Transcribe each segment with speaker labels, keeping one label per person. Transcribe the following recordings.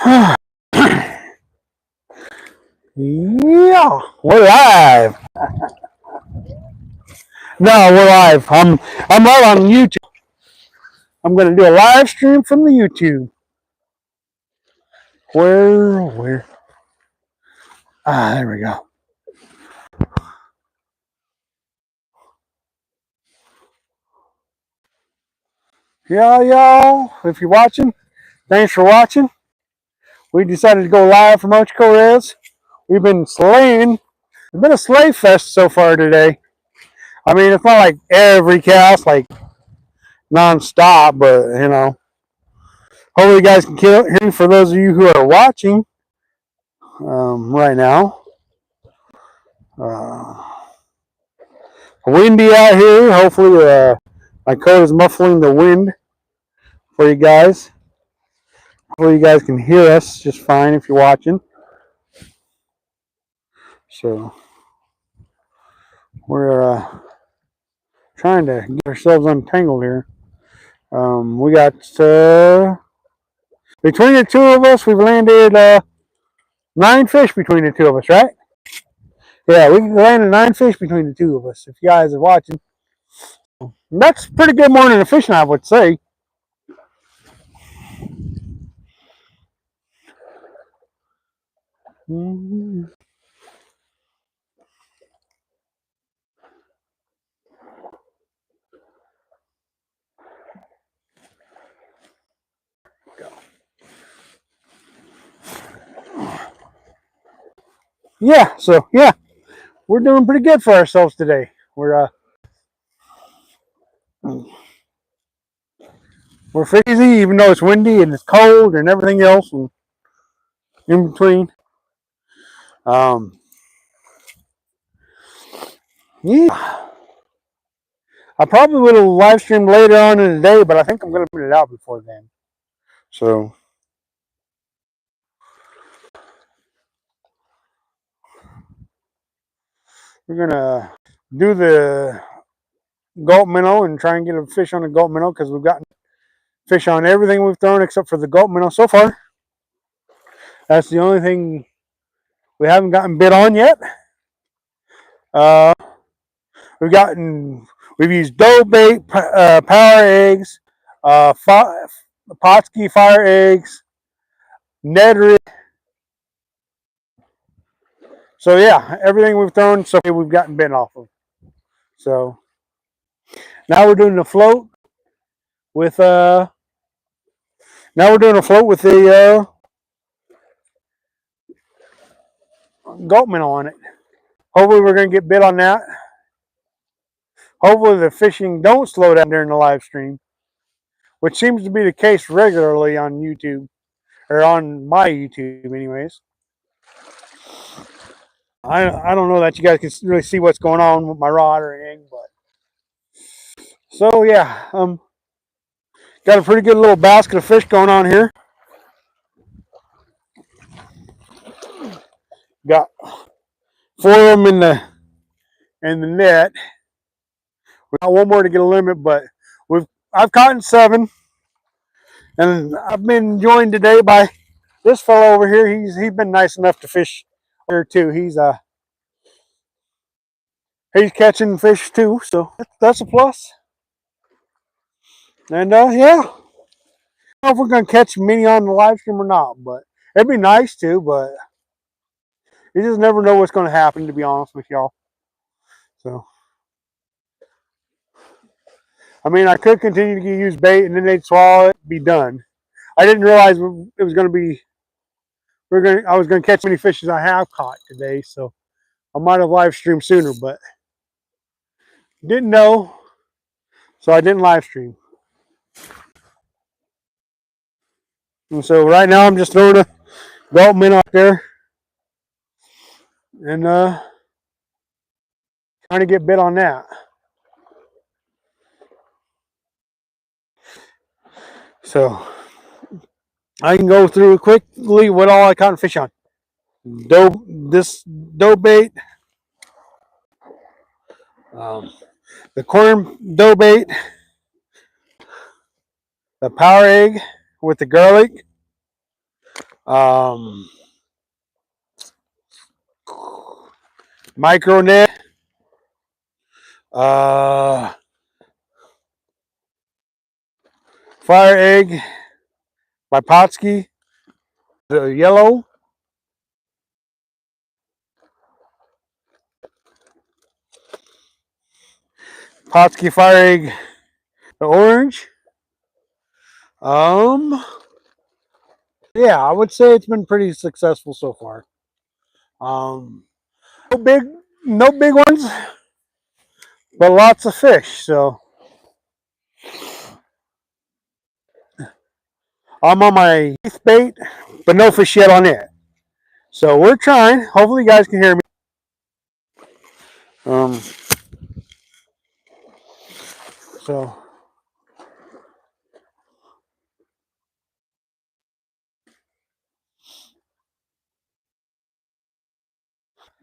Speaker 1: Yeah, we're live. No, we're live. I'm right on YouTube. I'm gonna do a live stream from the YouTube. Where? Ah, there we go. Yeah, y'all. If you're watching, thanks for watching. We decided to go live from Ochoco Res. We've been slaying. It's been a sleigh fest so far today. I mean, it's not like every cast, like non-stop, but hopefully you guys can hear me for those of you who are watching right now. Uh, Windy out here. Hopefully, my coat is muffling the wind for you guys. Hopefully, you guys can hear us just fine if you're watching. So, we're trying to get ourselves untangled here. We got between the two of us, we've landed 9 fish between the two of us, right? Yeah, we landed 9 fish between the two of us. If you guys are watching, that's pretty good morning of fishing, I would say. Mm-hmm. Yeah, so yeah, we're doing pretty good for ourselves today. We're freezing, even though it's windy and it's cold and everything else and in between. Yeah, I probably would have live streamed later on in the day, but I think I'm going to put it out before then. So we're going to do the gulp minnow and try and get a fish on the gulp minnow because we've gotten fish on everything we've thrown except for the gulp minnow so far. That's the only thing we haven't gotten bit on yet. Uh, we've used dough bait, power eggs, Potski fire eggs, Ned rig. So yeah, everything we've thrown so we've gotten bit off of. So now we're doing the float with the gulp minnow on it. Hopefully we're gonna get bit on that. Hopefully the fishing don't slow down during the live stream, which seems to be the case regularly on YouTube, or on my YouTube anyways. I don't know that you guys can really see what's going on with my rod or anything, but so yeah, got a pretty good little basket of fish going on here. Got 4 of them in the net. We got one more to get a limit, but I've caught 7, and I've been joined today by this fellow over here. He's been nice enough to fish here too. He's catching fish too, so that's a plus. And yeah, I don't know if we're gonna catch many on the live stream or not, but it'd be nice to. But you just never know what's gonna happen, to be honest with y'all. So, I mean, I could continue to use bait, and then they'd swallow it, be done. I didn't realize it was gonna be. I was gonna catch many fish as I have caught today, so I might have live streamed sooner, but didn't know, so I didn't live stream. And so right now I'm just throwing a gulp minnow out there and trying to get bit on that. So I can go through quickly what all I caught fish on. Dough bait, the corn dough bait, the power egg with the garlic, Um, micro net. Fire egg by Potsky. The yellow. Potsky fire egg. The orange. Yeah, I would say it's been pretty successful so far. Um, no big, no big ones, but lots of fish. So I'm on my 8th bait, but no fish yet on it. So we're trying. Hopefully, you guys can hear me. Um, so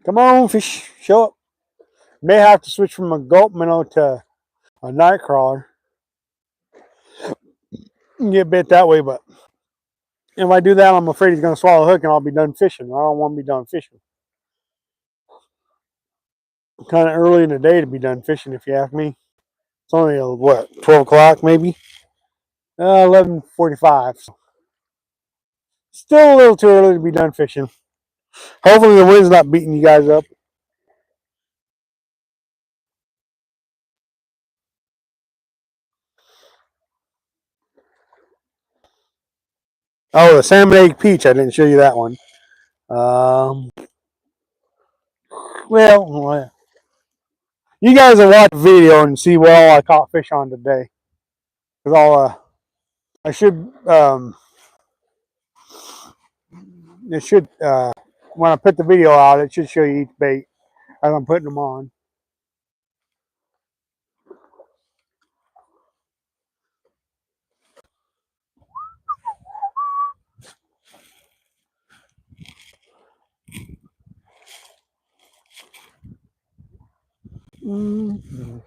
Speaker 1: come on, fish, show up. May have to switch from a gulp minnow to a night crawler and get bit that way. But if I do that, I'm afraid he's going to swallow a hook and I'll be done fishing. I don't want to be done fishing. Kind of early in the day to be done fishing, if you ask me. It's only what, 12 o'clock maybe? 11:45. So still a little too early to be done fishing. Hopefully the wind's not beating you guys up. Oh, the salmon egg peach. I didn't show you that one. Um, well, you guys will watch the video and see what all I caught fish on today. Cause I should, it should, when I put the video out, it should show you each bait as I'm putting them on. Mm-hmm.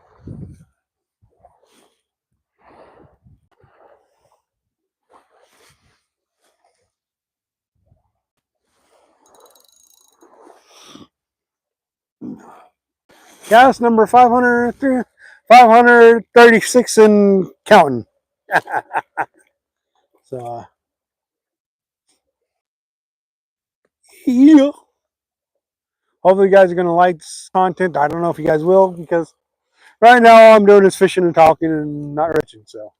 Speaker 1: Cast number 536 and counting. So, yeah. Hopefully you guys are going to like this content. I don't know if you guys will because right now all I'm doing is fishing and talking and not reaching. So,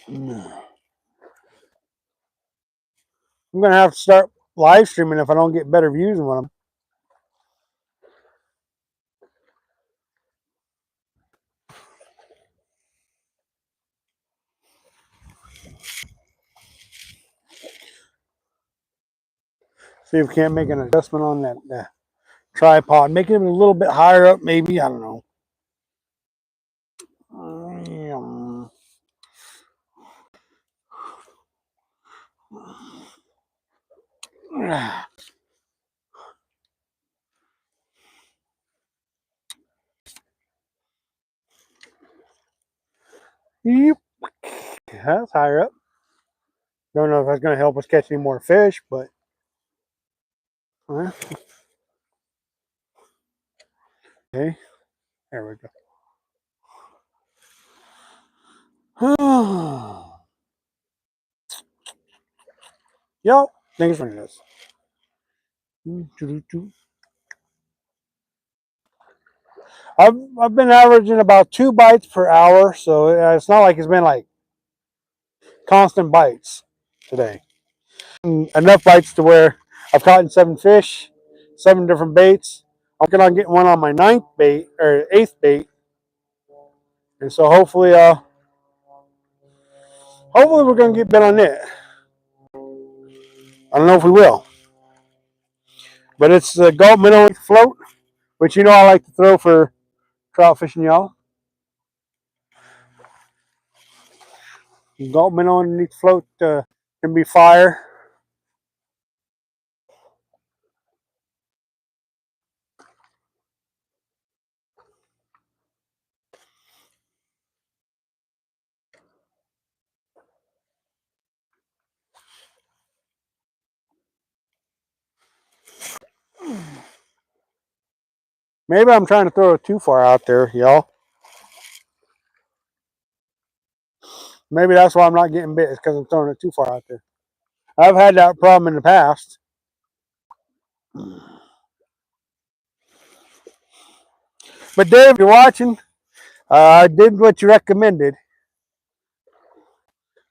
Speaker 1: I'm going to have to start live streaming if I don't get better views than what I'm. See if we can't make an adjustment on that tripod. Make it a little bit higher up, maybe. I don't know. Yep. That's higher up. Don't know if that's going to help us catch any more fish, but. Okay. There we go. Yo, thanks for this. I've been averaging about 2 bites per hour, so it's not like it's been like constant bites today. Enough bites to where I've caught 7 fish, 7 different baits. I'm working on getting one on my 9th bait or 8th bait, and so hopefully we're gonna get bit on it. I don't know if we will, but it's the Gulp minnow float, which you know I like to throw for trout fishing, y'all. Gulp minnow underneath the float can be fire. Maybe I'm trying to throw it too far out there, y'all. Maybe that's why I'm not getting bit. It's because I'm throwing it too far out there. I've had that problem in the past. But Dave, if you're watching, I did what you recommended.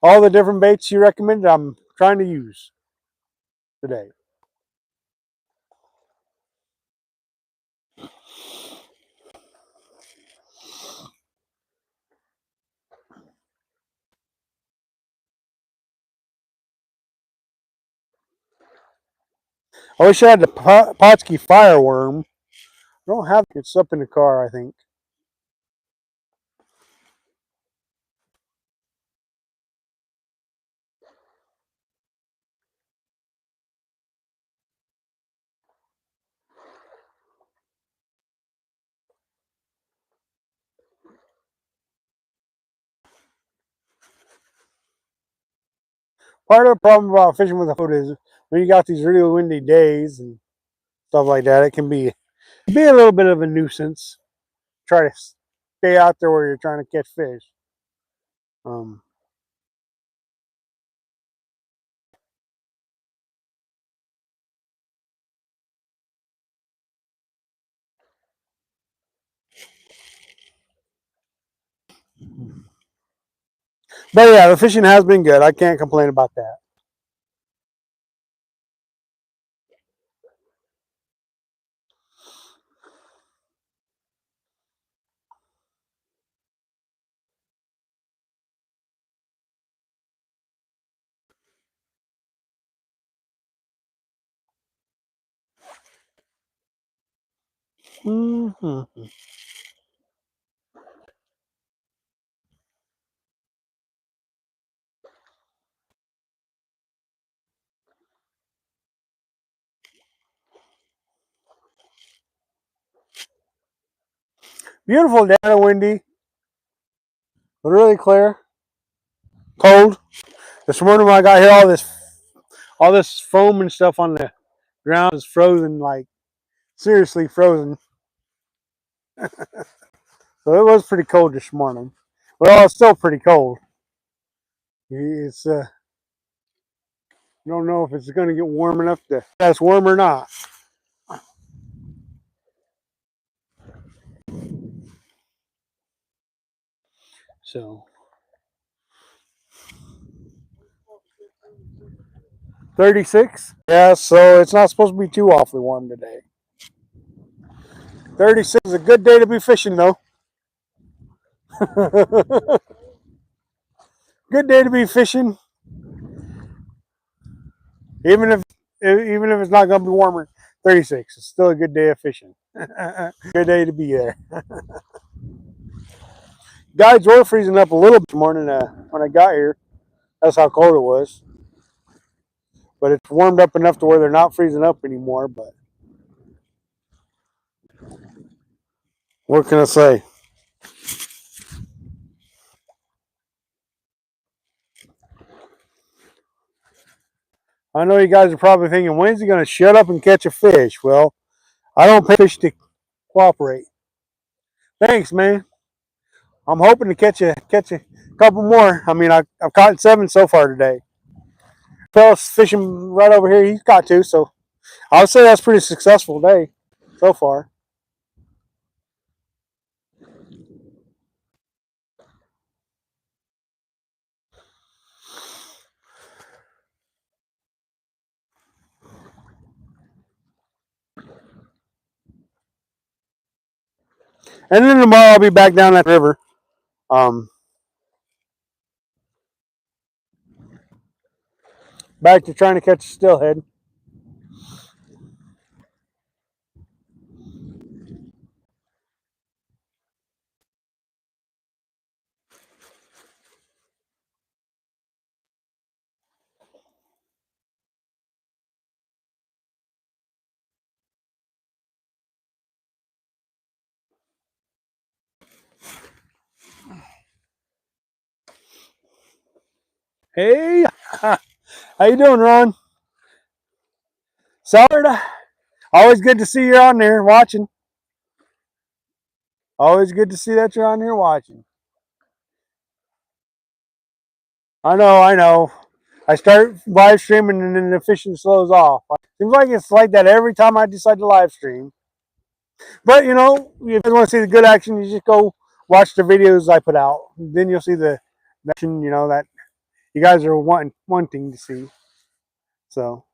Speaker 1: All the different baits you recommended, I'm trying to use today. I wish I had the Potski fireworm. I don't have it. It's up in the car, I think. Part of the problem about fishing with a boat is when you got these really windy days and stuff like that, it can be a little bit of a nuisance. Try to stay out there where you're trying to catch fish. Um, but yeah, the fishing has been good. I can't complain about that. Mm-hmm. Beautiful day, windy, but really clear. Cold. This morning when I got here, all this foam and stuff on the ground is frozen, like seriously frozen. So it was pretty cold this morning. Well, it's still pretty cold. It's I don't know if it's going to get warm enough to that's warm or not. So 36. Yeah, so it's not supposed to be too awfully warm today. 36 is a good day to be fishing, though. Good day to be fishing, even if it's not going to be warmer. 36. It's still a good day of fishing. Good day to be there. Guides were freezing up a little bit this morning when I got here. That's how cold it was. But it's warmed up enough to where they're not freezing up anymore. But what can I say? I know you guys are probably thinking, when's he going to shut up and catch a fish? Well, I don't pay fish to cooperate. Thanks, man. I'm hoping to catch a couple more. I mean, I've caught 7 so far today. Fellas fishing right over here, he's got 2, so I would say that's a pretty successful day so far. And then tomorrow I'll be back down that river. Um, Back to trying to catch a steelhead. Hey, how you doing, Ron? Solid. Always good to see you on there watching. Always good to see that you're on here watching. I know, I know. I start live streaming and then the fishing slows off. Seems like it's like that every time I decide to live stream. But you know, if you want to see the good action, you just go watch the videos I put out. Then you'll see the action, you know, that you guys are wanting to see. So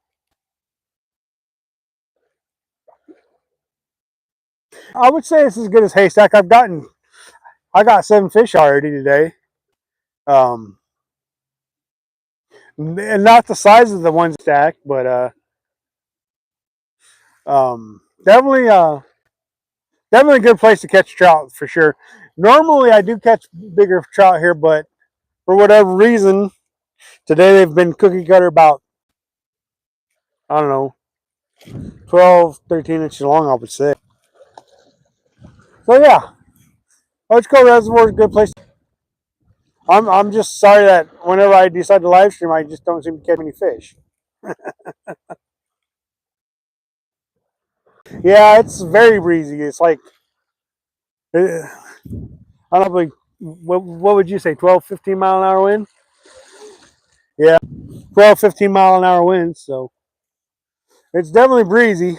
Speaker 1: I would say it's as good as haystack. I got 7 fish already today. Um, and not the size of the one stack, but definitely definitely a good place to catch trout for sure. Normally I do catch bigger trout here, but for whatever reason, today they've been cookie cutter about, I don't know, 12, 13 inches long, I would say. So yeah, Ochoco Reservoir is a good place. I'm just sorry that whenever I decide to live stream, I just don't seem to catch any fish. Yeah, it's very breezy. It's like, I don't know, like, what would you say, 12, 15 mile an hour wind? Yeah, 12, 15 mile an hour wind. So it's definitely breezy.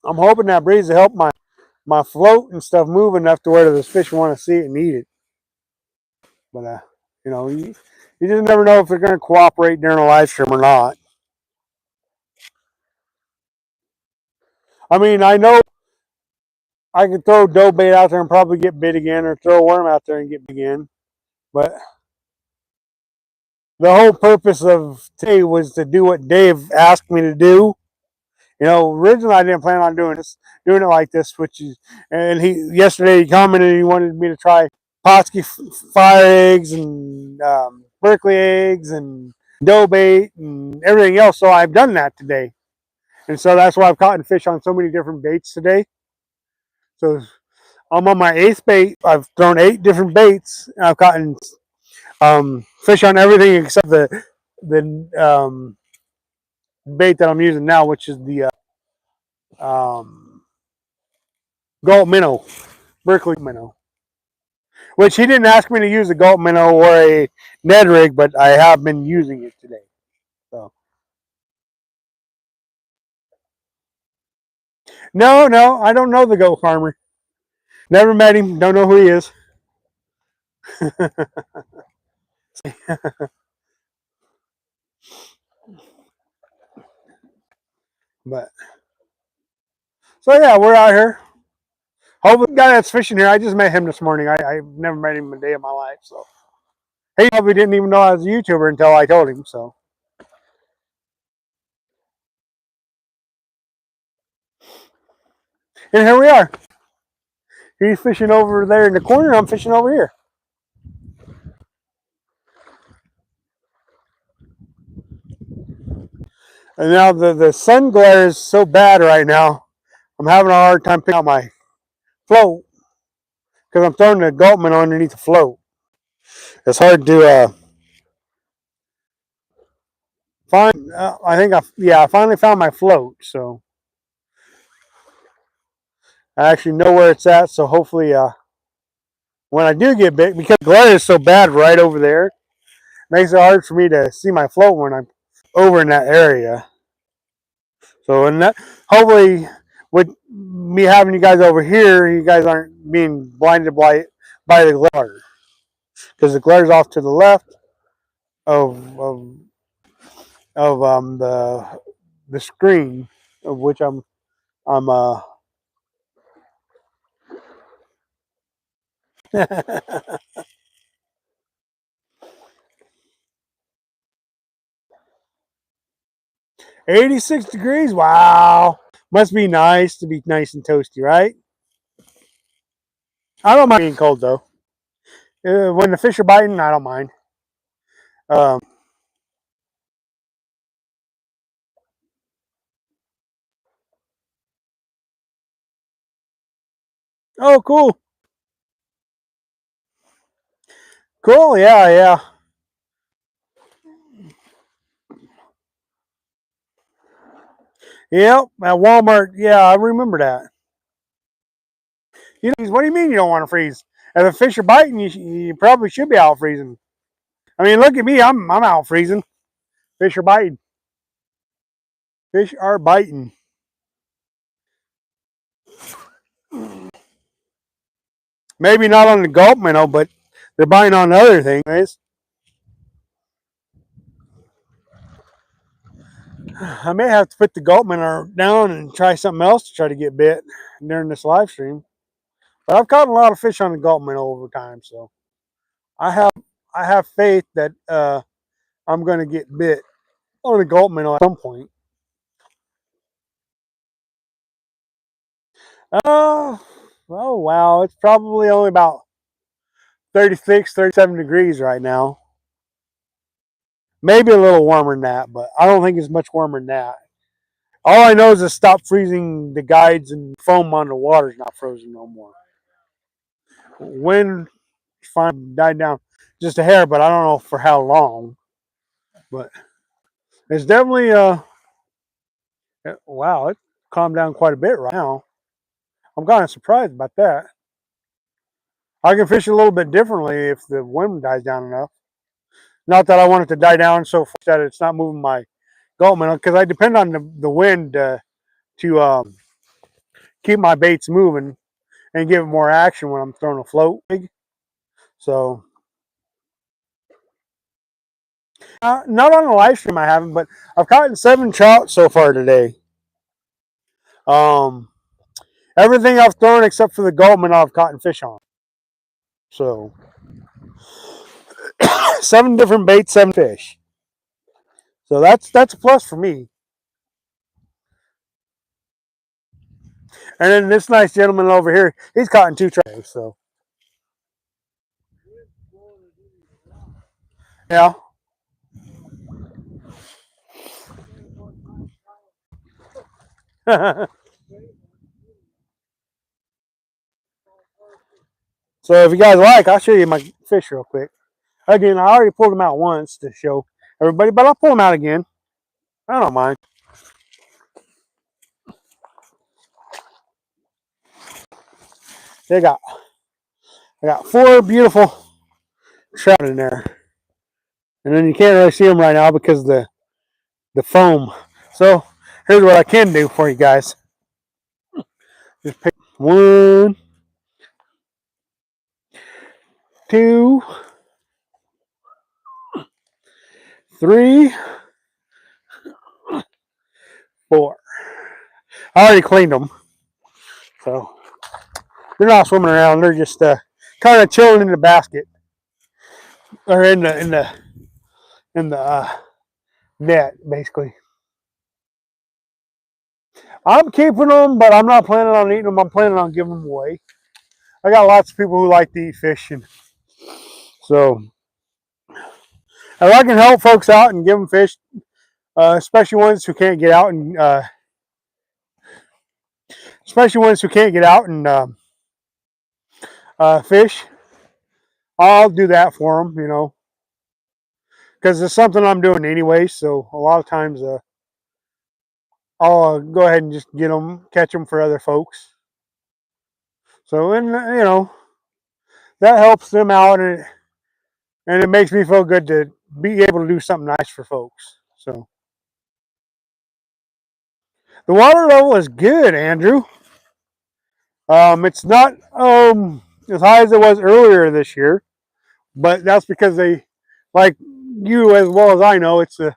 Speaker 1: I'm hoping that breeze will help my float and stuff move enough to where the fish want to see it and eat it. But you know, you just never know if they're going to cooperate during a live stream or not. I mean, I know I could throw dough bait out there and probably get bit again, or throw a worm out there and get bit again. But the whole purpose of today was to do what Dave asked me to do. You know, originally I didn't plan on doing it like this, which is, and yesterday he commented he wanted me to try Potski fire eggs and Berkeley eggs and dough bait and everything else. So I've done that today, and so that's why I've caught fish on so many different baits today. So I'm on my 8th bait. I've thrown 8 different baits. And I've caught fish on everything except the bait that I'm using now, which is the Gulp minnow, Berkeley minnow. Which he didn't ask me to use a Gulp minnow or a Ned rig, but I have been using it today. So no, no, I don't know the goat farmer. Never met him. Don't know who he is. But so yeah, we're out here. Hopefully, the guy that's fishing here, I just met him this morning. I've never met him a day of my life. So he probably didn't even know I was a YouTuber until I told him. So and here we are. He's fishing over there in the corner. I'm fishing over here. And now the sun glare is so bad right now. I'm having a hard time picking out my float because I'm throwing the Gulpman underneath the float. It's hard to find. I finally found my float, so I actually know where it's at. So hopefully, when I do get bit, because the glare is so bad right over there, it makes it hard for me to see my float when I'm over in that area. So and that hopefully with me having you guys over here, you guys aren't being blinded by the glare because the glare's off to the left of the screen of which I'm 86 degrees. Wow, must be nice to be nice and toasty, right? I don't mind being cold though. When the fish are biting, I don't mind. Um, oh, cool, cool. Yeah, yeah. Yep, at Walmart. Yeah, I remember that. You know, what do you mean you don't want to freeze? If the fish are biting, you probably should be out freezing. I mean, look at me. I'm out freezing. Fish are biting. Fish are biting. Maybe not on the gulp minnow, but they're biting on other things. I may have to put the gulp minnow down and try something else to try to get bit during this live stream. But I've caught a lot of fish on the gulp minnow over time, so I have I have faith that I'm going to get bit on the gulp minnow at some point. Oh, oh wow! It's probably only about 36, 37 degrees right now. Maybe a little warmer than that, but I don't think it's much warmer than that. All I know is to stop freezing the guides and foam on the water is not frozen no more. Wind finally died down just a hair, but I don't know for how long. But it's definitely wow, it calmed down quite a bit right now. I'm kind of surprised about that. I can fish a little bit differently if the wind dies down enough. Not that I want it to die down so fast that it's not moving my gulp minnow, because I depend on the wind to keep my baits moving and give it more action when I'm throwing a float. So, not on the live stream I haven't, but I've caught 7 trout so far today. Um, everything I've thrown except for the gulp minnow I've caught fish on. So, 7 different baits, 7 fish. So that's a plus for me. And then this nice gentleman over here, he's caught 2 trout. So, yeah. So if you guys like, I'll show you my fish real quick. Again, I already pulled them out once to show everybody, but I'll pull them out again. I don't mind. They got I got 4 beautiful trout in there, and then you can't really see them right now because of the foam. So here's what I can do for you guys. Just pick 1, 2, 3, 4. I already cleaned them, so they're not swimming around. They're just kind of chilling in the basket or in the net, basically. I'm keeping them, but I'm not planning on eating them. I'm planning on giving them away. I got lots of people who like to eat fish, and so if I can help folks out and give them fish, especially ones who can't get out and fish, I'll do that for them. You know, because it's something I'm doing anyway. So a lot of times, I'll go ahead and just catch them for other folks. So and that helps them out, and it makes me feel good to be able to do something nice for folks. So the water level is good, Andrew. It's not as high as it was earlier this year, but that's because they, like you as well as I know, it's the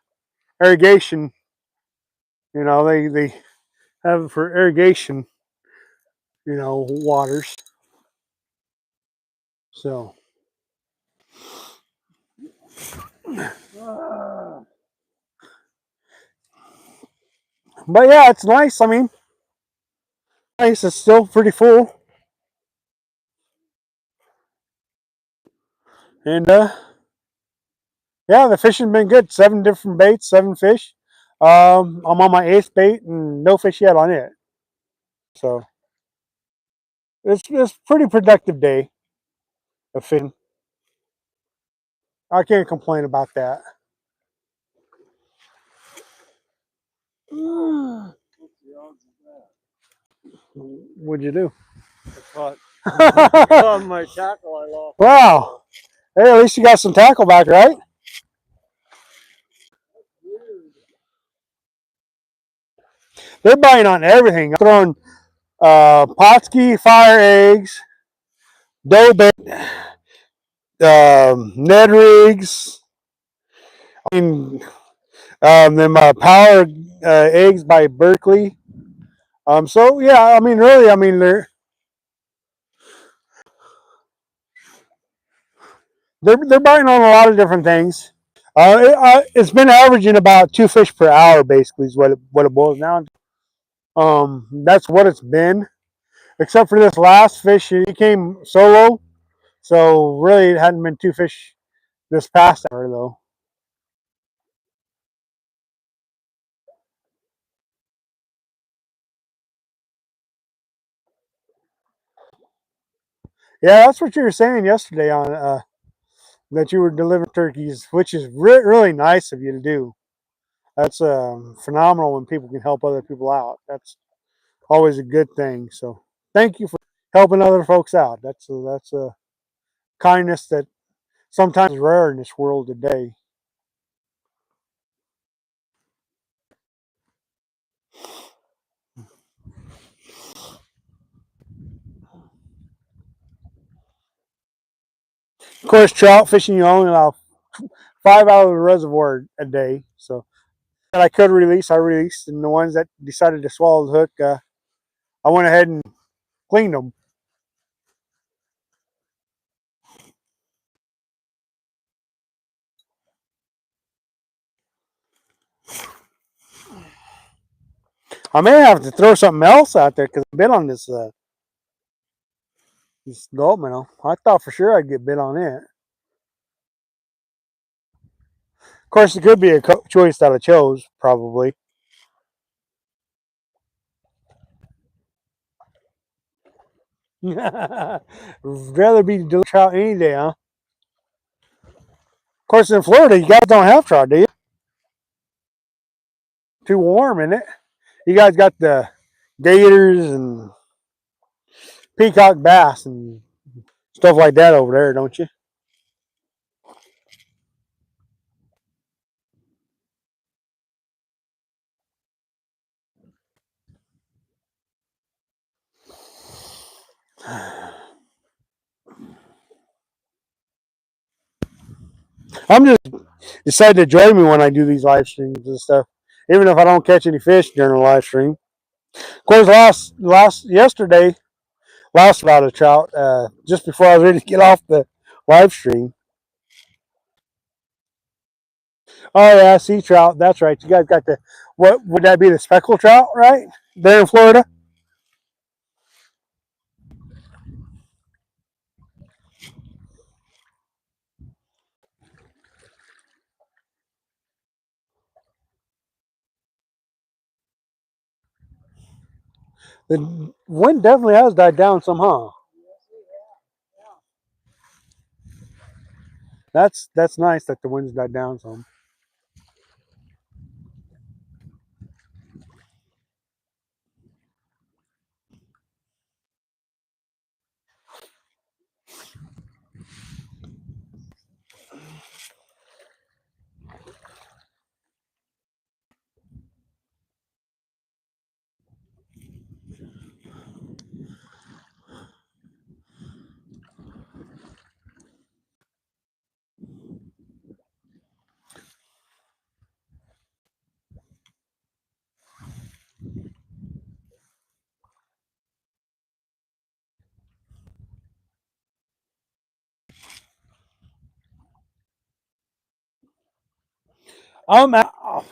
Speaker 1: irrigation. You know, they have it for irrigation. Waters. So, but yeah, it's nice. I mean, nice. It's still pretty full, and yeah, the fishing's been good. 7 different baits, 7 fish. I'm on my 8th bait and no fish yet on it. So it's pretty productive day of fishing. I can't complain about that. What'd you do?
Speaker 2: I caught my tackle I lost.
Speaker 1: Wow. Hey, at least you got some tackle back, right? They're biting on everything. I'm throwing Potski fire eggs, dough bait, Ned rigs, I mean, them power eggs by Berkeley. So yeah, I mean, really, I mean, they're biting on a lot of different things. It's been averaging about 2 fish per hour, basically, is what it boils down to. That's what it's been, except for this last fish. He came solo, so really it hadn't been 2 fish this past hour though. Yeah, that's what you were saying yesterday on that you were delivering turkeys, which is really nice of you to do. That's phenomenal when people can help other people out. That's always a good thing. So thank you for helping other folks out. That's a kindness that sometimes is rare in this world today. Of course, trout fishing, you only allow 5 out of the reservoir a day. So that I could release, I released, and the ones that decided to swallow the hook, I went ahead and cleaned them. I may have to throw something else out there because I've been on this gulp minnow. I thought for sure I'd get bit on it. Of course, it could be a choice that I chose, probably. Rather be doing trout any day, huh? Of course, in Florida, you guys don't have trout, do you? Too warm, isn't it? You guys got the gators and peacock bass and stuff like that over there, don't you? I'm just deciding to join me when I do these live streams and stuff, even if I don't catch any fish during the live stream. Of course, last yesterday, last about a trout just before I was ready to get off the live stream. Oh yeah, sea trout. That's right. You guys got the what would that be? The speckled trout, right? There in Florida. The wind definitely has died down somehow. That's nice that the wind's died down some.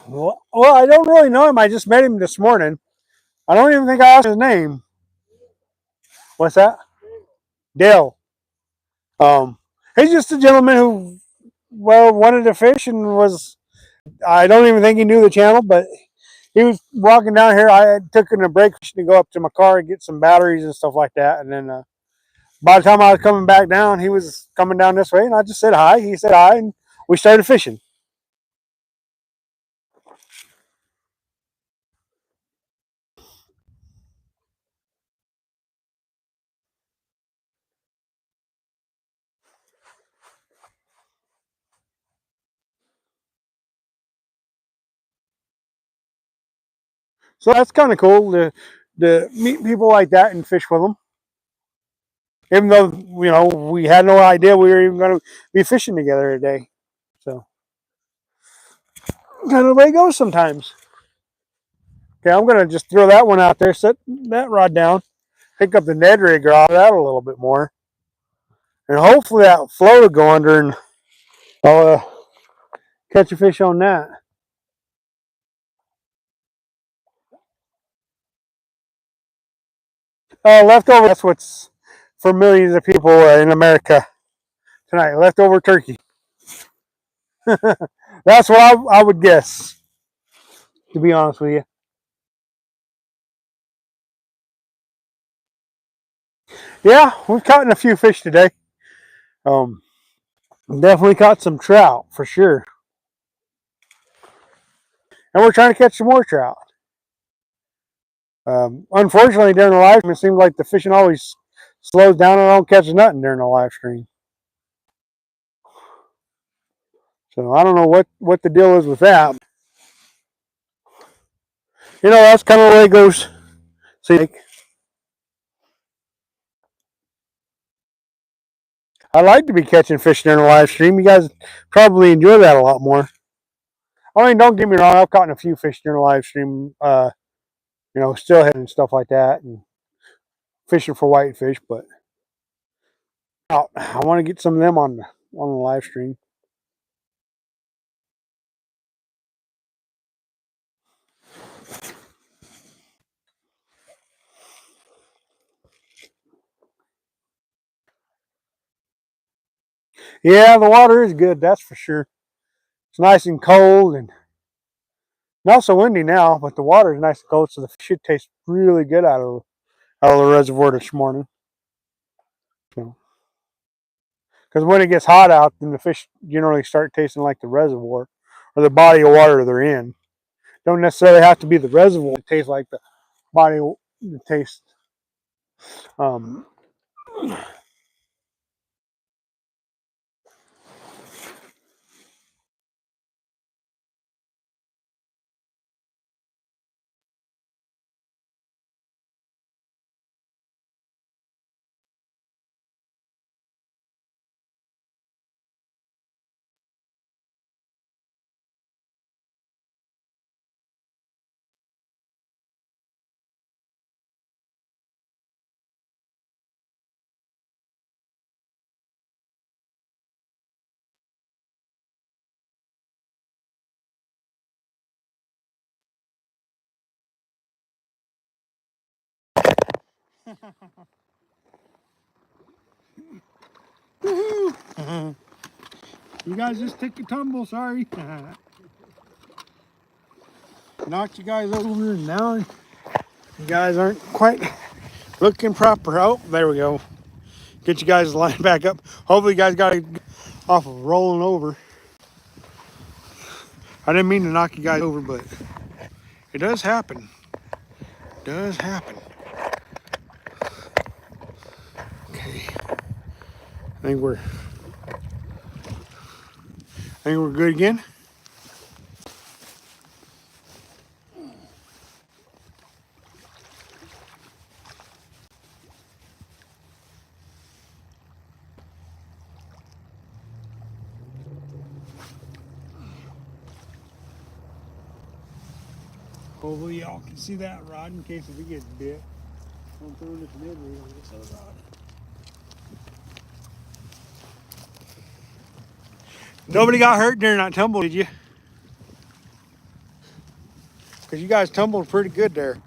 Speaker 1: Well, I don't really know him. I just met him this morning. I don't even think I asked his name. What's that? Dale. Um, he's just a gentleman who, well, wanted to fish and was. I don't even think he knew the channel, but he was walking down here. I took in a break to go up to my car and get some batteries and stuff like that. And then by the time I was coming back down, he was coming down this way, and I just said hi. He said hi, and we started fishing. So that's kind of cool to meet people like that and fish with them. Even though we had no idea we were even going to be fishing together today. So kind of the way it goes sometimes. Okay, I'm going to just throw that one out there, set that rod down, pick up the Ned rig off that a little bit more, and hopefully that float will go under and I'll catch a fish on that. Leftover, that's what's for millions of people in America tonight. Leftover turkey. That's what I would guess, to be honest with you. Yeah, we've caught a few fish today. Um, Definitely caught some trout for sure. And we're trying to catch some more trout. Unfortunately, during the live stream, it seems like the fishing always slows down and I don't catch nothing during the live stream. So I don't know what the deal is with that. That's kind of the way it goes. See, I like to be catching fish during the live stream. You guys probably enjoy that a lot more. I mean, don't get me wrong. I've caught a few fish during the live stream. Steelhead and stuff like that, and fishing for whitefish. But I want to get some of them on the live stream. Yeah, the water is good. That's for sure. It's nice and cold and not so windy now, but the water is nice and cold, so the fish should taste really good out of the reservoir this morning. So, because when it gets hot out, then the fish generally start tasting like the reservoir or the body of water they're in. Don't necessarily have to be the reservoir to taste like the body taste. Um, you guys just took a tumble, sorry. Knocked you guys over and now you guys aren't quite looking proper. Oh, there we go. Get you guys lined back up. Hopefully you guys got it off of rolling over. I didn't mean to knock you guys over, but it does happen. It does happen. Okay. I think we're good again. Hopefully y'all can see that rod in case if it gets bit. I'm throwing this Ned rig on this other rod. Nobody got hurt during that tumble, did you? Because you guys tumbled pretty good there.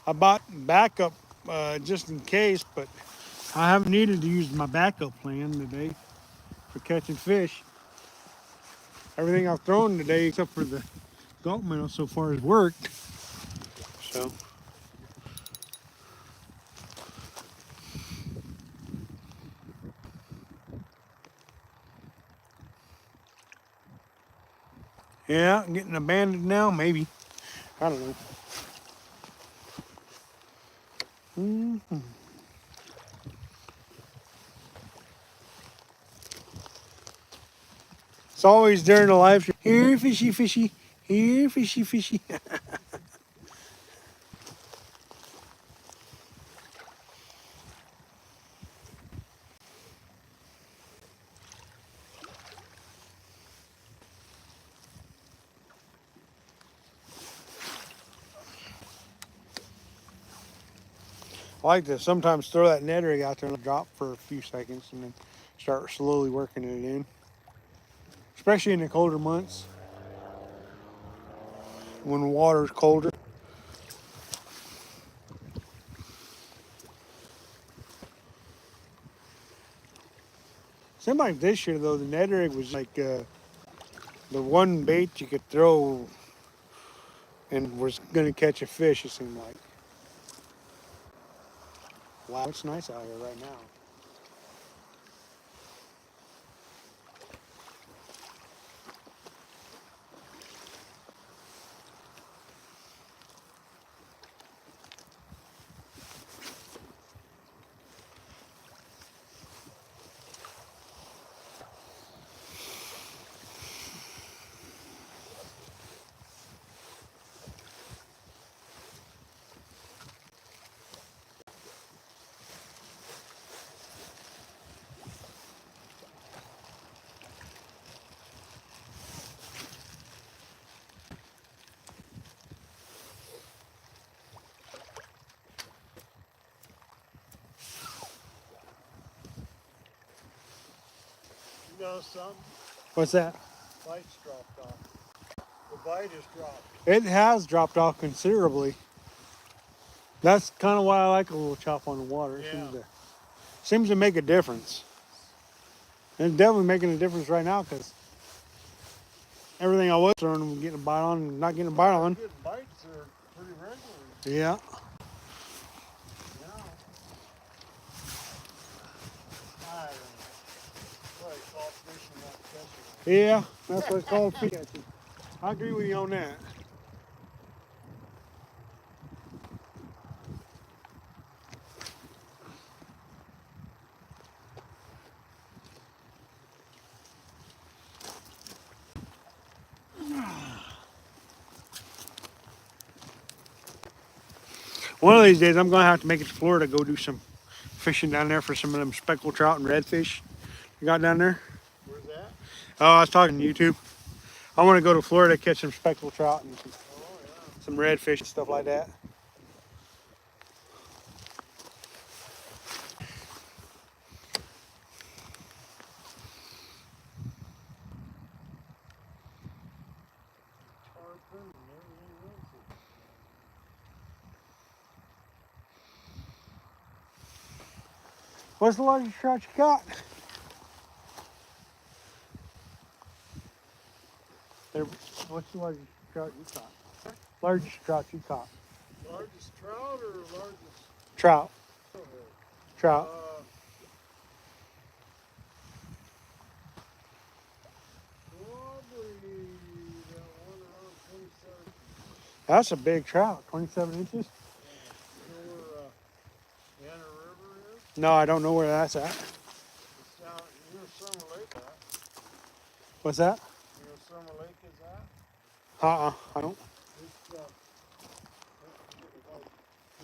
Speaker 1: I bought backup just in case, but I haven't needed to use my backup plan today for catching fish. Everything I've thrown today, except for the gulp minnow so far, has worked. So, yeah, getting abandoned now, maybe. I don't know. Mm-hmm. It's always during the live stream. Here, fishy, fishy. Here, fishy, fishy. I like to sometimes throw that Ned rig out there and drop for a few seconds and then start slowly working it in. Especially in the colder months when the water's colder. Seemed like this year though, the Ned rig was like the one bait you could throw and was going to catch a fish, it seemed like. Wow, it's nice out here right now.
Speaker 2: You know something?
Speaker 1: What's that?
Speaker 2: Bite's dropped off. The bite has dropped.
Speaker 1: It has dropped off considerably. That's kind of why I like a little chop on the water. It
Speaker 2: Yeah.
Speaker 1: seems to make a difference. And it's definitely making a difference right now because everything I was throwing was getting a bite on and not getting a bite on.
Speaker 2: Good bites are pretty regular.
Speaker 1: Yeah.
Speaker 2: Now, I don't know. Probably call fishing, not catching.
Speaker 1: Yeah, that's what it's called, fish catching. I agree with you on that. One of these days, I'm going to have to make it to Florida, go do some fishing down there for some of them speckled trout and redfish you got down there.
Speaker 2: Where's that?
Speaker 1: Oh, I was talking to YouTube. I want to go to Florida, catch some speckled trout and some redfish and stuff like that.
Speaker 2: Tarpon and everything else.
Speaker 1: What's the largest trout you caught? There, what's the largest trout you caught? Largest trout you caught?
Speaker 2: Largest trout or largest
Speaker 1: Trout.
Speaker 2: steelhead?
Speaker 1: Trout.
Speaker 2: Probably that one around 27.
Speaker 1: That's a big trout, 27 inches.
Speaker 2: You know where Anna River is?
Speaker 1: No, I don't know where that's at.
Speaker 2: It's down near Summer Lake at.
Speaker 1: What's that?
Speaker 2: You know where Summer Lake is at?
Speaker 1: I don't.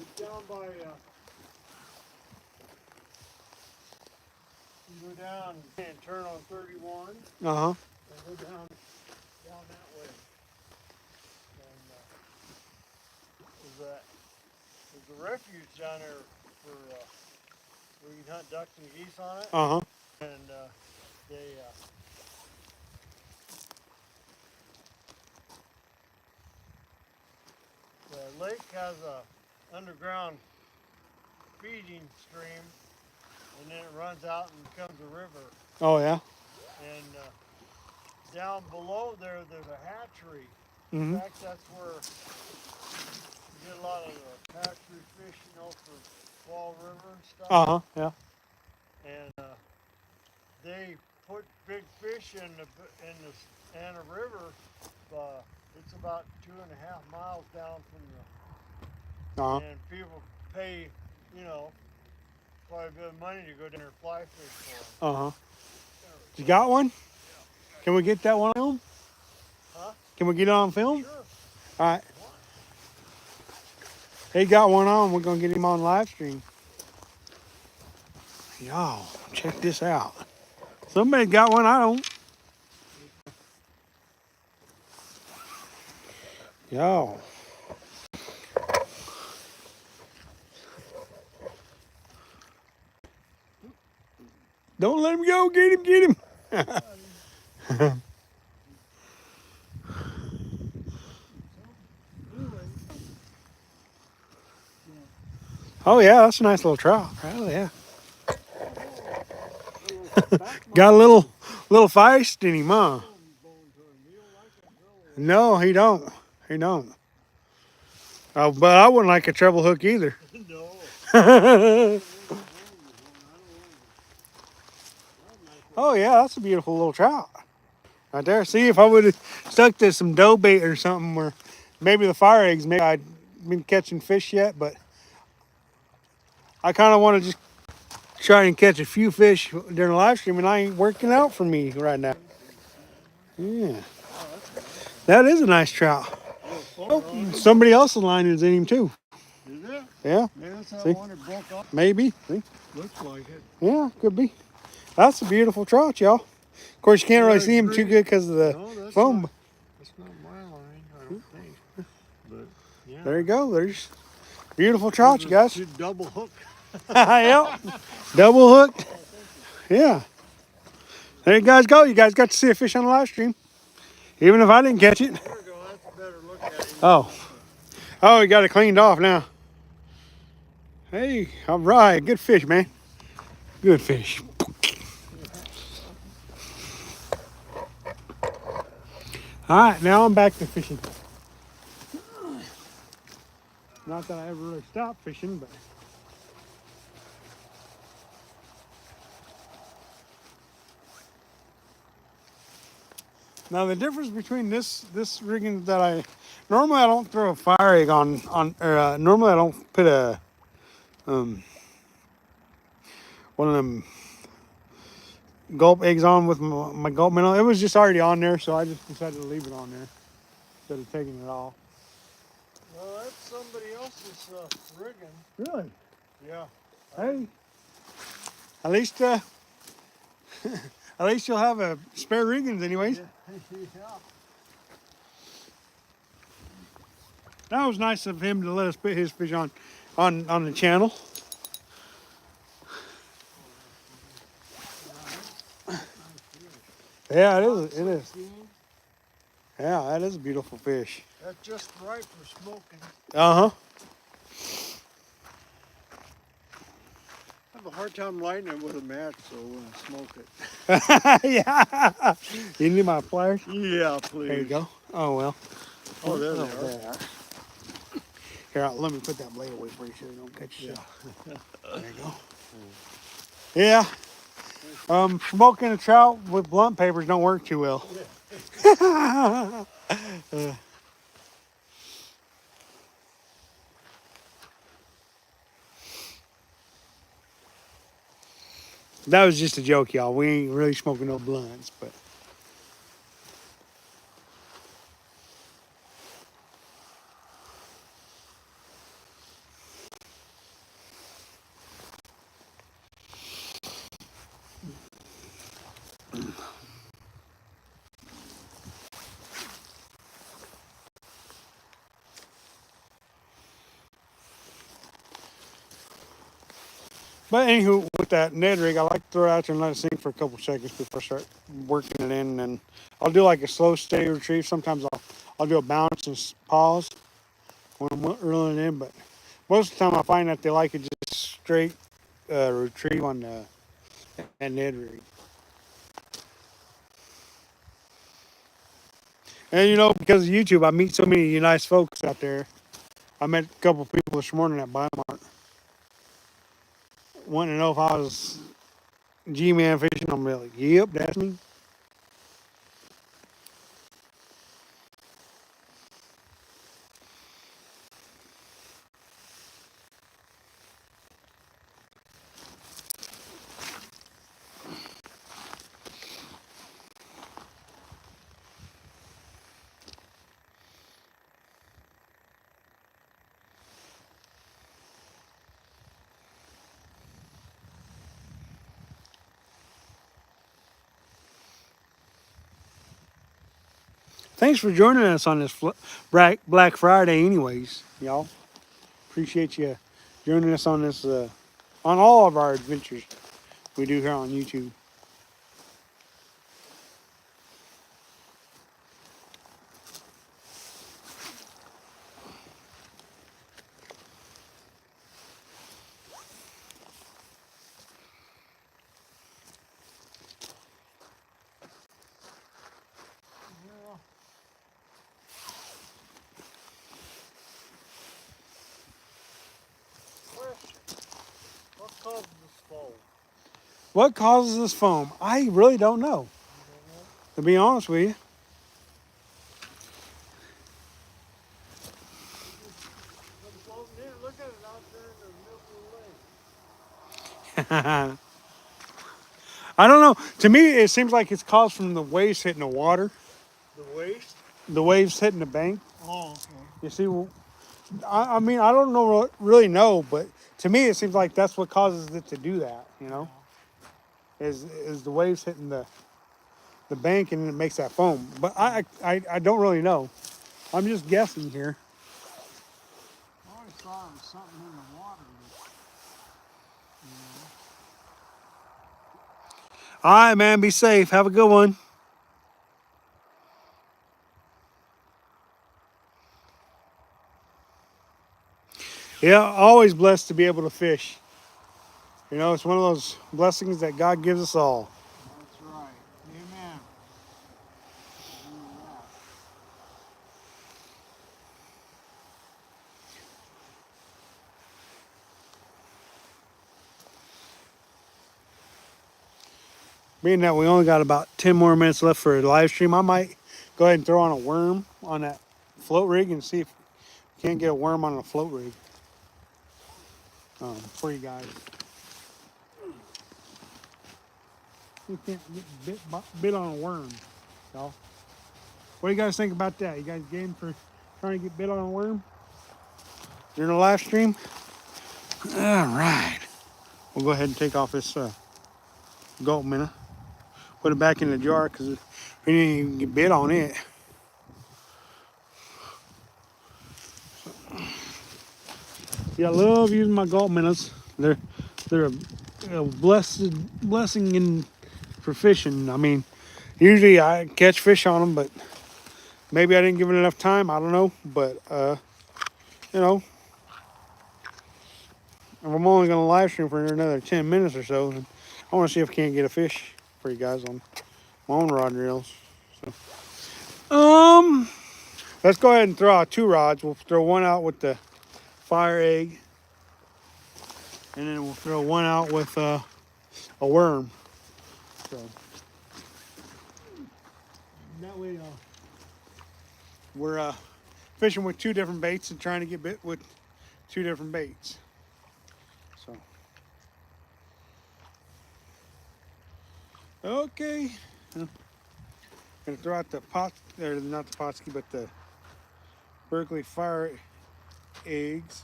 Speaker 2: It's down by, you go down and turn on 31
Speaker 1: Uh-huh.
Speaker 2: and go down that way. And there's a refuge down there for where you can hunt ducks and geese on it.
Speaker 1: Uh-huh.
Speaker 2: And they The lake has a underground feeding stream, and then it runs out and becomes a river.
Speaker 1: Oh yeah.
Speaker 2: And down below there's a hatchery.
Speaker 1: Mm-hmm.
Speaker 2: In fact, that's where you get a lot of the hatchery fish, for Fall River and stuff.
Speaker 1: Uh-huh, yeah.
Speaker 2: And they put big fish in the Anna River. It's about 2.5 miles down from the.
Speaker 1: Uh-huh.
Speaker 2: And people pay, quite a bit of money to go down there and fly fish for them.
Speaker 1: Uh-huh. You got one? Can we get that one on film?
Speaker 2: Huh?
Speaker 1: Can we get it on film?
Speaker 2: Sure.
Speaker 1: All right. He got one on. We're going to get him on live stream. Y'all, check this out. Somebody got one. I don't. Y'all. Don't let him go. Get him, get him. Oh, yeah, that's a nice little trout. Oh, yeah. Got a little feist in him, huh? No, he don't. He don't. But I wouldn't like a treble hook either.
Speaker 2: No.
Speaker 1: Oh, yeah, that's a beautiful little trout. Right there. See, if I would have stuck to some dough bait or something, or maybe the fire eggs, maybe I'd been catching fish yet, but I kind of want to just try and catch a few fish during the live stream, and I ain't working out for me right now. Yeah. That is a nice trout. Oh, somebody else's line is in him, too.
Speaker 2: Is it?
Speaker 1: Yeah.
Speaker 2: Maybe that's how
Speaker 1: See?
Speaker 2: one it broke off.
Speaker 1: Maybe. See?
Speaker 2: Looks like it.
Speaker 1: Yeah, could be. That's a beautiful trout, y'all. Of course, you can't really see him too good because of the foam.
Speaker 2: That's not my line, I don't think. But yeah.
Speaker 1: There you go. There's beautiful trout, you guys.
Speaker 2: Double hook.
Speaker 1: Yep. Double hooked. Yeah. There you guys go. You guys got to see a fish on the live stream. Even if I didn't catch it.
Speaker 2: There we go. That's a better look at it.
Speaker 1: Oh. Oh, we got it cleaned off now. Hey, all right. Good fish, man. Good fish. All right, now I'm back to fishing. Not that I ever really stopped fishing, but now the difference between this rigging that I normally I don't throw a fire egg on normally I don't put a one of them gulp eggs on with my gulp minnow. It was just already on there, so I just decided to leave it on there instead of taking it off.
Speaker 2: Well, that's somebody else's rigging.
Speaker 1: Really?
Speaker 2: Yeah.
Speaker 1: Hey, at least at least you'll have a spare riggings anyways.
Speaker 2: Yeah.
Speaker 1: That was nice of him to let us put his fish on the channel. Yeah, it is. It is. Yeah, that is a beautiful fish.
Speaker 2: That's just right for smoking.
Speaker 1: Uh-huh.
Speaker 2: I have a hard time lighting it with a match, so smoke it.
Speaker 1: Yeah. You need my pliers?
Speaker 2: Yeah, please.
Speaker 1: There you go. Oh, well.
Speaker 2: Oh, there they
Speaker 1: are. Here, let me put that blade away for you so you don't catch it.
Speaker 2: Yeah.
Speaker 1: There you go. Yeah. Smoking a trout with blunt papers don't work too well. That was just a joke, y'all. We ain't really smoking no blunts, but. But anywho, with that Ned rig, I like to throw it out there and let it sink for a couple seconds before I start working it in. And I'll do like a slow, steady retrieve. Sometimes I'll do a bounce and pause. when I'm reeling in, but most of the time I find that they like it just straight retrieve on that Ned rig. And you know, because of YouTube, I meet so many nice folks out there. I met a couple people this morning at Bimart wanting to know if I was Gman Fishing. I'm like, yep, that's me. Thanks for joining us on this Black Friday, anyways, y'all. Appreciate you joining us on this, on all of our adventures we do here on YouTube.
Speaker 2: What causes this foam?
Speaker 1: What causes this foam? I really don't know, to be honest with you.
Speaker 2: Look at it out there in the middle of the lake.
Speaker 1: I don't know. To me, it seems like it's caused from the waves hitting the water,
Speaker 2: The waste?
Speaker 1: the waves hitting the bank.
Speaker 2: Oh, okay.
Speaker 1: You see, I mean, I don't know, really know, but to me, it seems like that's what causes it to do that. You know, is the waves hitting the bank and it makes that foam. But I don't really know. I'm just guessing here.
Speaker 2: I always thought it was something in the water
Speaker 1: All right, man. Be safe. Have a good one. Yeah, always blessed to be able to fish. You know, it's one of those blessings that God gives us all.
Speaker 2: That's right. Amen.
Speaker 1: Being that we only got about 10 more minutes left for a live stream, I might go ahead and throw on a worm on that float rig and see if we can't get a worm on a float rig for you guys. You can't get bit on a worm, y'all. What do you guys think about that? You guys game for trying to get bit on a worm during a live stream? All right. We'll go ahead and take off this gulp minnow. Put it back in the jar because we didn't even get bit on it. Yeah, I love using my gulp minnows. They're a blessing for fishing. I mean, usually I catch fish on them, but maybe I didn't give it enough time. I don't know, but you know, if I'm only gonna live stream for another 10 minutes or so, I want to see if I can't get a fish for you guys on my own rod and reels. So, let's go ahead and throw out 2 rods. We'll throw one out with the fire egg, and then we'll throw one out with a worm. So that way, we're fishing with 2 different baits and trying to get bit with 2 different baits. So, okay. Gonna throw out the pot, or not the Potski, but the Berkeley fire eggs,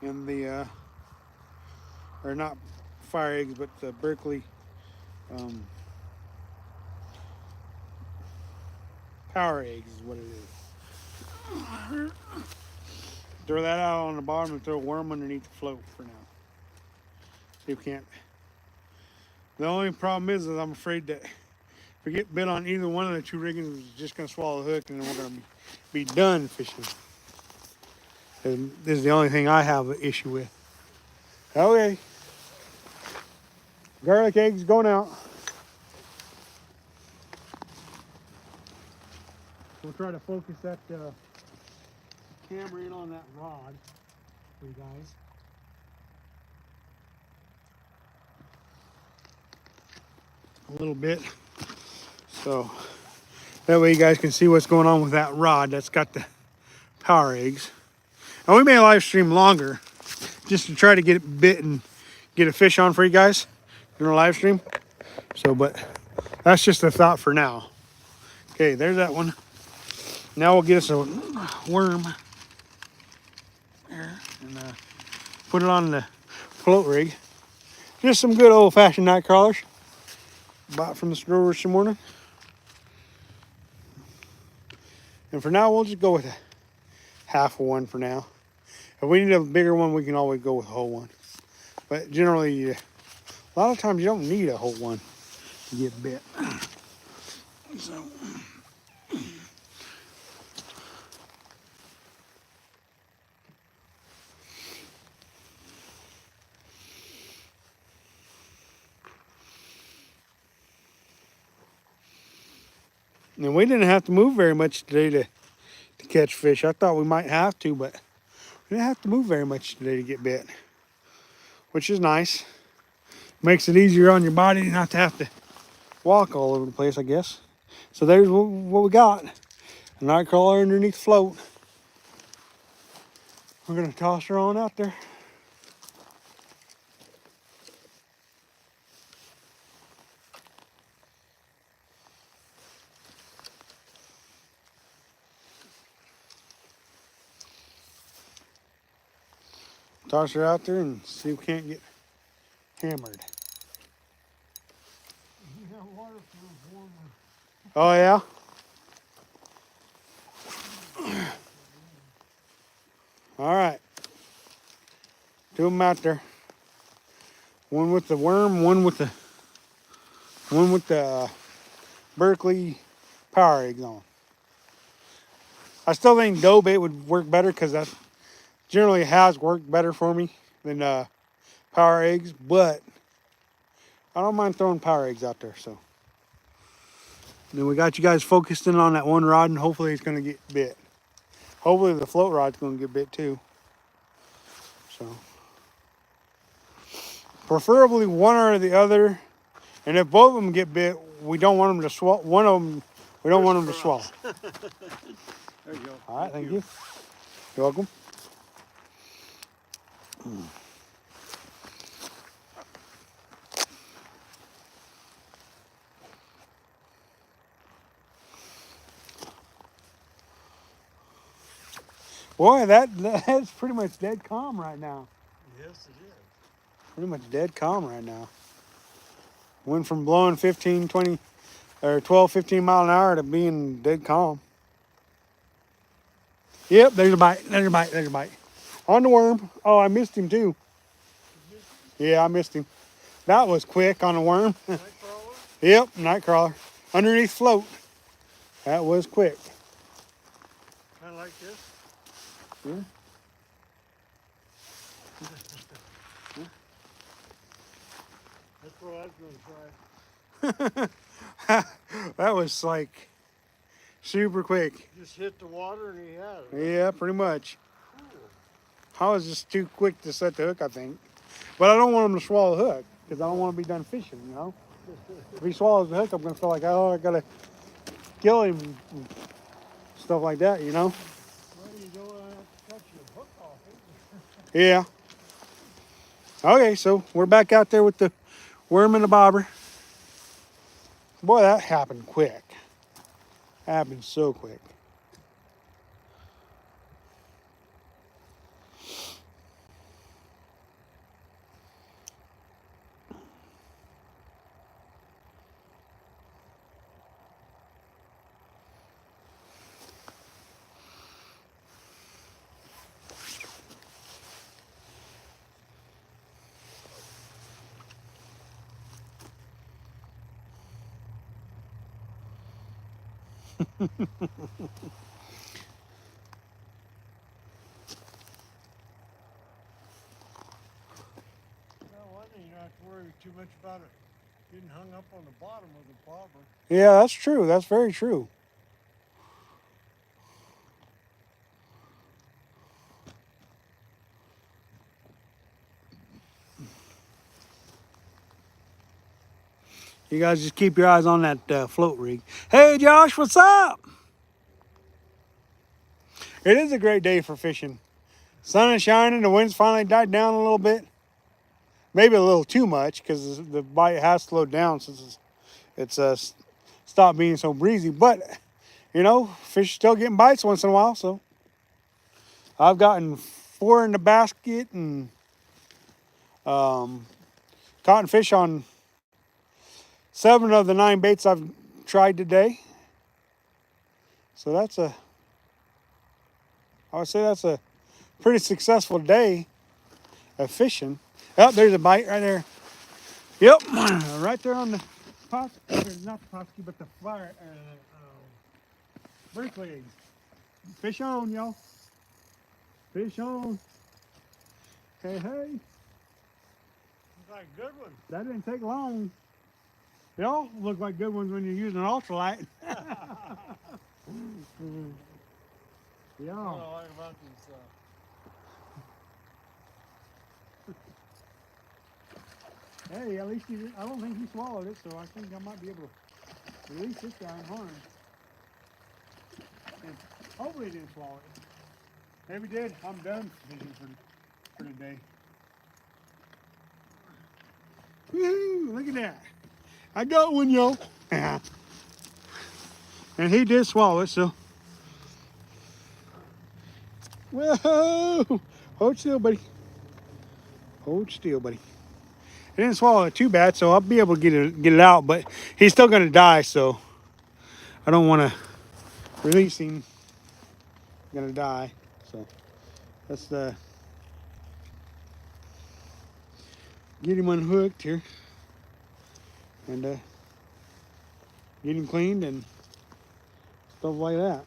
Speaker 1: and the or not fire eggs, but the Berkeley power eggs is what it is. Throw that out on the bottom and throw a worm underneath the float for now. See if we can't. The only problem is I'm afraid that
Speaker 2: If we get bit on either one of the two riggings, it's just gonna swallow the hook, and then we're gonna be done fishing. And this is the only thing I have an issue with. Okay, garlic eggs going out. We'll try to focus that camera in on that rod for you guys. A little bit, so that way you guys can see what's going on with that rod that's got the power eggs. And we may live stream longer just to try to get it bit and get a fish on for you guys during a live stream. So, but that's just a thought for now. Okay, there's that one. Now we'll get us a worm there and put it on the float rig. Just some good old-fashioned night crawlers bought from the store this morning. And for now, we'll just go with a half of one for now. If we need a bigger one, we can always go with a whole one. But generally, a lot of times you don't need a whole one to get bit. So. And we didn't have to move very much today to catch fish. I thought we might have to, but we didn't have to move very much today to get bit, which is nice. Makes it easier on your body not to have to walk all over the place, I guess. So there's what we got. A night crawler underneath the float. We're gonna toss her on out there. Toss her out there and see if we can't get hammered. Oh yeah? All right. Two of them out there. One with the worm, one with the Berkeley power eggs on. I still think dough bait would work better because that generally has worked better for me than power eggs, but I don't mind throwing power eggs out there. So then we got you guys focused in on that one rod, and hopefully it's going to get bit. Hopefully the float rod's going to get bit too. So preferably one or the other, and if both of them get bit, we don't want them to swallow. One of them, we don't want them to swallow. There you go.
Speaker 1: All right, thank you. You're welcome. Boy, that's pretty much dead calm right now.
Speaker 2: Yes, it is.
Speaker 1: Pretty much dead calm right now. Went from blowing 15, 20, or 12, 15 mile an hour to being dead calm. Yep, there's a bite, there's a bite, there's a bite. On the worm. Oh, I missed him too. Yeah, I missed him. That was quick on the worm.
Speaker 2: Night crawler?
Speaker 1: Yep, night crawler. Underneath float. That was quick.
Speaker 2: Kind of like this?
Speaker 1: Yeah.
Speaker 2: That's what I was going to try.
Speaker 1: That was like super quick.
Speaker 2: Just hit the water and he had it.
Speaker 1: Yeah, pretty much.
Speaker 2: Cool.
Speaker 1: I was just too quick to set the hook, I think. But I don't want him to swallow the hook because I don't want to be done fishing, you know? If he swallows the hook, I'm going to feel like, oh, I got to kill him and stuff like that, you know?
Speaker 2: Well, you don't want to have to cut your hook off,
Speaker 1: Yeah. Okay, so we're back out there with the worm and the bobber. Boy, that happened quick. Happened so quick. One thing you don't have to worry too much about it getting hung up on the bottom of the bobber.
Speaker 2: Yeah, that's true. That's very true. You guys just keep your eyes on that float rig. Hey, Josh, what's up? It is a great day for fishing. Sun is shining. The wind's finally died down a little bit. Maybe a little too much because the bite has slowed down since it's stopped being so breezy. But, you know, fish are still getting bites once in a while. So I've gotten 4 in the basket and caught fish on 7 of the 9 baits I've tried today. So I would say that's a pretty successful day of fishing. Oh, there's a bite right there. Yep, right there on the not the posky, but the fire, Berkeley egg. Fish on, y'all. Fish on. Hey, hey.
Speaker 1: It's like a good one.
Speaker 2: That didn't take long. They all look like good ones when you're using an ultralight.
Speaker 1: Yeah.
Speaker 2: Yeah.
Speaker 1: What I like about these.
Speaker 2: Hey, at least he didn't, I don't think he swallowed it, so I think I might be able to release this guy unharmed. And hopefully he didn't swallow it. If he did, I'm done fishing for the day. Woo-hoo, look at that. I got one, yo. And he did swallow it, so. Whoa! Hold still, buddy. Hold still, buddy. He didn't swallow it too bad, so I'll be able to get it out, but he's still gonna die, so I don't wanna release him. Gonna die. So let's get him unhooked here and get him cleaned and stuff like that.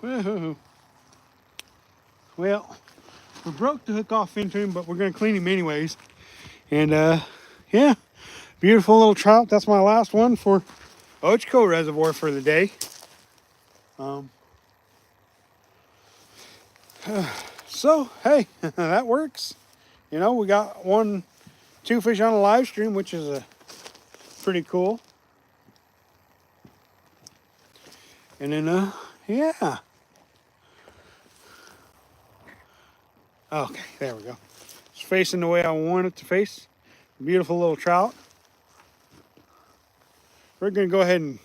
Speaker 2: Whoa. Well, we broke the hook off into him, but we're gonna clean him anyways. And yeah, beautiful little trout. That's my last one for Ochoco Reservoir for the day. So hey, that works. You know, we got 2 fish on a live stream, which is pretty cool. And then yeah. Okay, there we go. It's facing the way I want it to face. Beautiful little trout. We're gonna go ahead and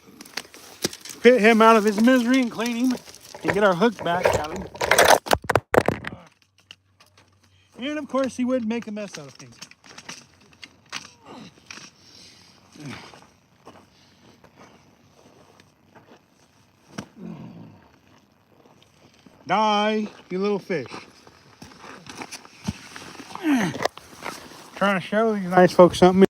Speaker 2: pit him out of his misery and clean him and get our hook back at him. And of course he would make a mess out of things. Die, you little fish. Trying to show you nice folks something.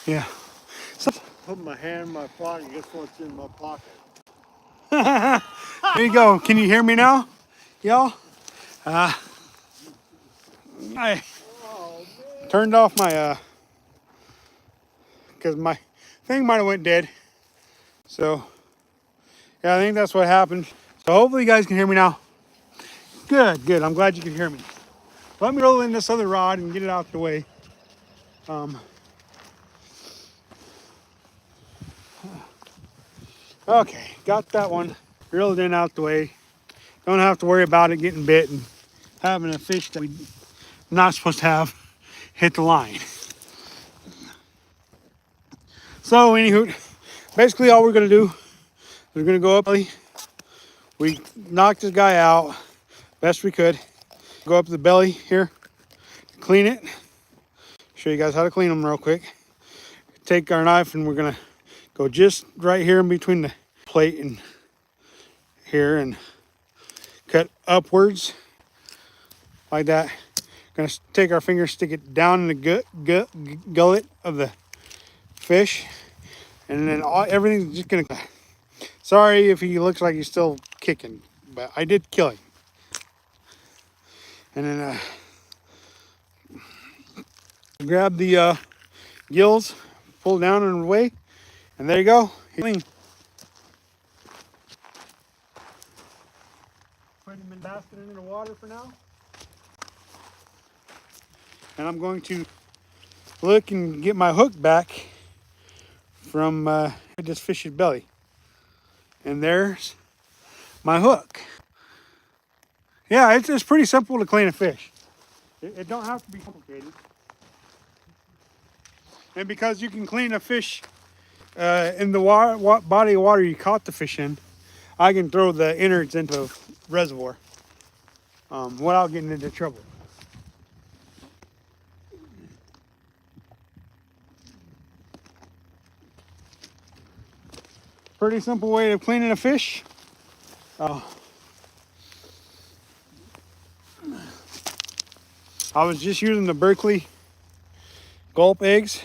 Speaker 2: Yeah. So,
Speaker 1: Put my hand in my pocket. Guess what's in my pocket?
Speaker 2: there you go. Can you hear me now, y'all? I turned off my because my thing might have went dead. So yeah, I think that's what happened. So hopefully you guys can hear me now. Good, good. I'm glad you can hear me. Let me roll in this other rod and get it out the way. Okay, got that one reeled in out the way. Don't have to worry about it getting bit and having a fish that we're not supposed to have hit the line. So anywho, basically all we're gonna do is we're gonna go up. We knocked this guy out best we could. Go up to the belly here, clean it. Show you guys how to clean them real quick. Take our knife and we're gonna go just right here in between the plate and here and cut upwards like that. Gonna take our finger, stick it down in the gullet of the fish, and then everything's just gonna. Sorry if he looks like he's still kicking, but I did kill him. And then grab the gills, pull down and away, and there you go. Clean. Put him in basket into the water for now. And I'm going to look and get my hook back from this fish's belly. And there's my hook. Yeah, it's pretty simple to clean a fish. It don't have to be complicated. And because you can clean a fish in the body of water you caught the fish in, I can throw the innards into a reservoir without getting into trouble. Pretty simple way of cleaning a fish. I was just using the Berkeley gulp eggs.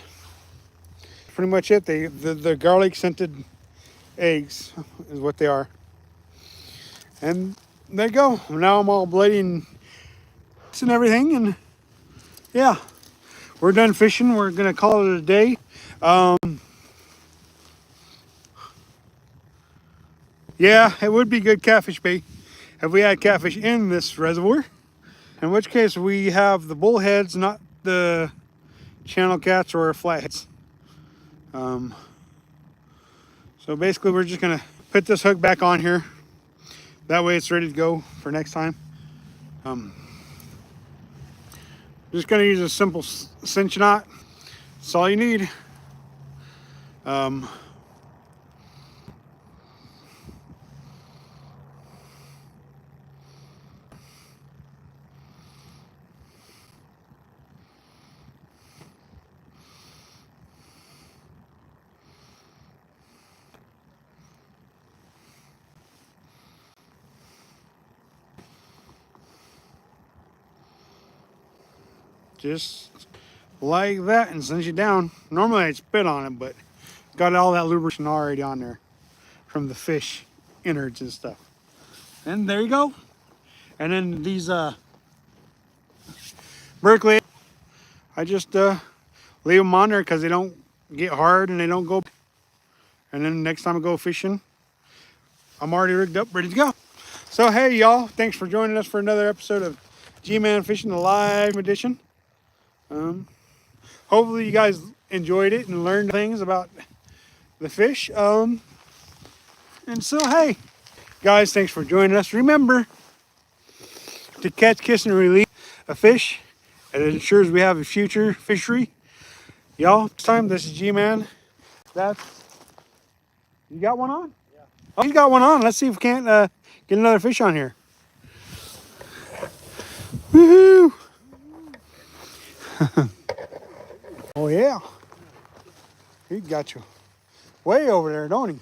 Speaker 2: Pretty much it. The garlic scented eggs is what they are. And there you go. Now I'm all bloody and everything. And yeah, we're done fishing. We're gonna call it a day. Yeah, it would be good catfish bait if we had catfish in this reservoir. In which case we have the bullheads, not the channel cats or flatheads. So basically we're just gonna put this hook back on here. That way it's ready to go for next time. Just gonna use a simple cinch knot. That's all you need. Just like that and cinch it down. Normally I'd spit on it, but got all that lubricant already on there from the fish innards and stuff. And there you go. And then these Berkeley, I just leave them on there because they don't get hard and they don't go. And then next time I go fishing, I'm already rigged up, ready to go. So hey y'all, thanks for joining us for another episode of Gman Fishing, the live edition. Hopefully you guys enjoyed it and learned things about the fish. And so hey guys, thanks for joining us. Remember to catch, kiss, and release a fish. It ensures we have a future fishery. Y'all, this time, this is G-Man. You got one on? Yeah. Oh, he's got one on. Let's see if we can't get another fish on here. Woohoo! Oh yeah. He got you way over there, don't he?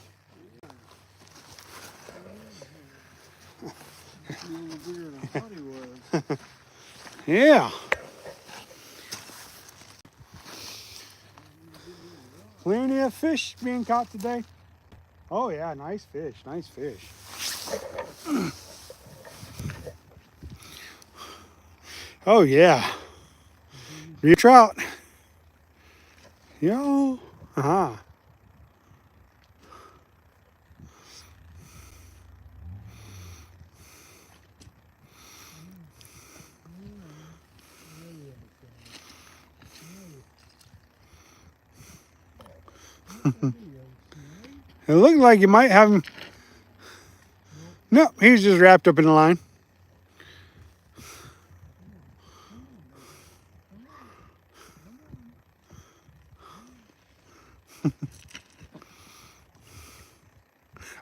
Speaker 2: Yeah. Plenty of fish being caught today. Oh yeah, nice fish, nice fish. Oh yeah, be a trout. Yo, uh-huh. It looked like you might have him. No, he's just wrapped up in the line.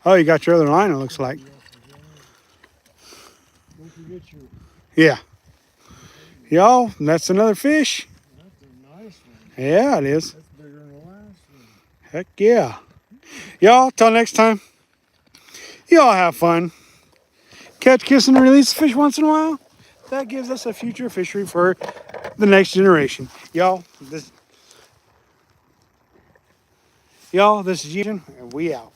Speaker 2: Oh, you got your other line, it looks like.
Speaker 1: Don't forget your.
Speaker 2: Yeah. Y'all, that's another fish.
Speaker 1: That's a nice one.
Speaker 2: Yeah, it is.
Speaker 1: That's bigger than the last one.
Speaker 2: Heck yeah. Y'all, till next time. Y'all have fun. Catch, kiss, and release fish once in a while. That gives us a future fishery for the next generation. Y'all, this is Gman, and we out.